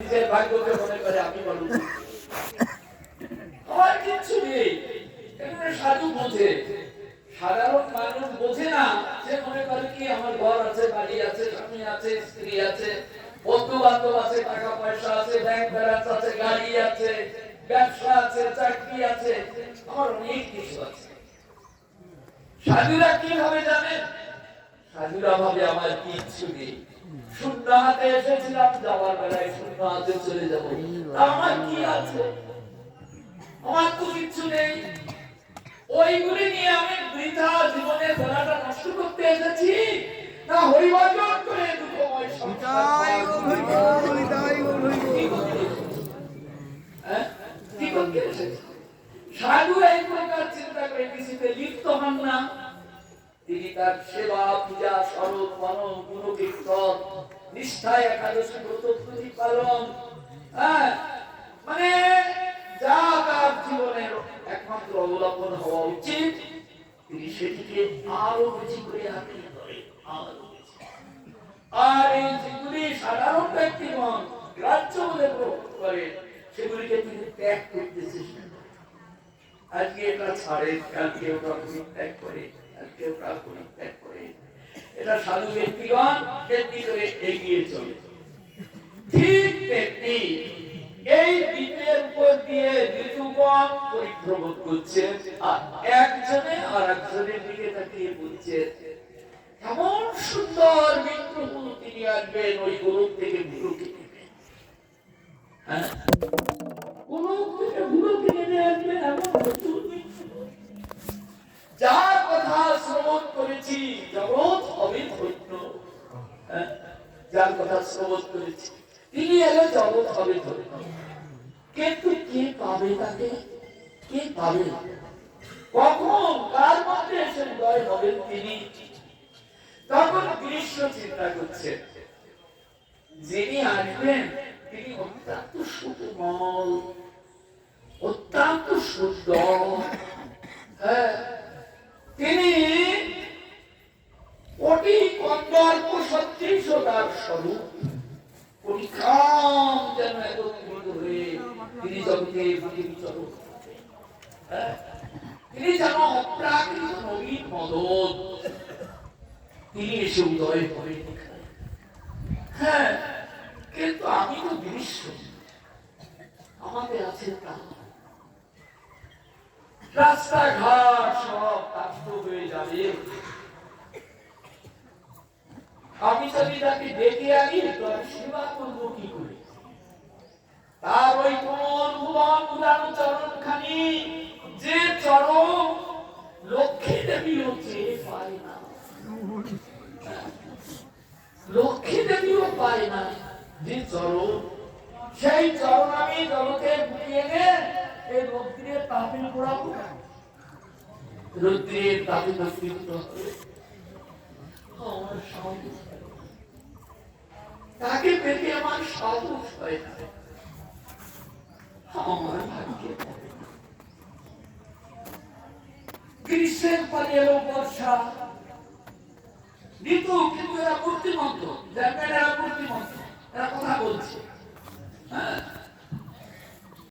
নিজের ভাগ্যকে মনে করে আমি বলবো আমার কিচ্ছু নেই। এখানে সাধু বোঝে, সাধারণ মানুষ বোঝে না। সে মনে করে কি আমার ঘর আছে, বাড়ি আছে, স্বামী আছে, স্ত্রী আছে, বন্ধু বান্ধব আছে, টাকা পয়সা আছে, ব্যাংক ব্যালেন্স আছে, গাড়ি আছে, ব্যবসা আছে, চাকরি আছে, আমার অনেক কিছু আছে। সাধুরা কি ভাবে জানেন? সাধুরা ভাবে আমার কিচ্ছু নেই, শূন্য হাতে এসেছিলাম, যাওয়ার বেলায় শূন্য হাতে চলে যাবো, আমার কি আছে? আমার তো কিচ্ছু নেই। ওইগুলি নিয়ে আমি বৃথা জীবনের বেলাটা নষ্ট করতে এসেছি, না হরিভজন করে দুঃখময় সংসার কি করতে এসেছি? সাধু এই প্রকার চিন্তা করে কিছুতে লিপ্ত হন না। তিনি তার সেবা, পূজা, স্মরণ, মনন, গুণকীর্তন, নিষ্ঠায় একাদশী ব্রত প্রতিপালন, মানে যা তার জীবনের একমাত্র অবলম্বন হওয়া উচিত, তিনি সেটিকে আরো বেশি করে আঁকড়ে ধরেন। আর এই যেগুলি সাধারণ ব্যক্তিগণ গ্রাহ্য বলে গ্রহণ করে, সেগুলিকে তিনি ত্যাগ করতে চেষ্টা করেন। আজকে এটা ছাড়ে, কালকে ওটা পরিত্যাগ করে, কালকে ওটা পরিত্যাগ করে। এটা সাধু ব্যক্তিগণ তেমনি করে এগিয়ে চলে। ঠিক তেমনি এই দ্বীপের উপর দিয়ে ঋতুগণ পরিভ্রমণ করছে, আর একজনে আর একজনের দিকে তাকিয়ে বলছে এমন সুন্দর বিগ্রহ তিনি আনবেন, ওই গোলক থেকে ভুলো কিনে নেবেন। গোলক থেকে ভুলো কিনে নিয়ে আসবেন এমন যার কথা শ্রবণ করেছি, জগৎ হবে ধন্য। যার কথা শ্রবণ করেছি তিনি এলে জগৎ হবে ধন্য। কিন্তু কে পাবে তাকে? কে পাবে? কখন কার মধ্যে এসে উদয় হবেন তিনি? তখন গ্রীষ্ম চিন্তা করছে, যিনি আসবেন তিনি অত্যন্ত সুকোমল, অত্যন্ত সুন্দর। তিনি কোটি কন্দর্প সদৃশ তার স্বরূপ, কোটি কাম যেন একত্রিত হয়ে তিনি জগতে বিচরণ করতেন। তিনি যেন অপ্রাকৃত নবীন মদন, তিনি এসে উদয় করে দেখান। হ্যাঁ, কিন্তু আমি তো দৃশ্য, আমাদের আছে তা রাস্তাঘাট সব কাষ্ট হয়ে যাবে। আমি যদি তাকে ডেকে আনি, তার সেবা করবো কি করে? তার ওই কোন ভুবন উদান চরণ খানি, যে চরণ লক্ষ্মী দেবীও চেয়ে পায় না, লক্ষ্মী দেবীও পায় না যে চরণ, সেই চরণ আমি জগতে বুকে এনে এই রৌদ্রের তাপে পোড়াবো, রৌদ্রের তাপে প্রস্তুত হবে। তাকে পেতে আমার সাহস হয় না, আমার ভাগ্যে গ্রীষ্মের পরে এলো বর্ষা ঋতু, কিন্তু এরা মূর্তিমন্ত, এরা মূর্তিমন্ত, এরা কথা বলছে। হ্যাঁ,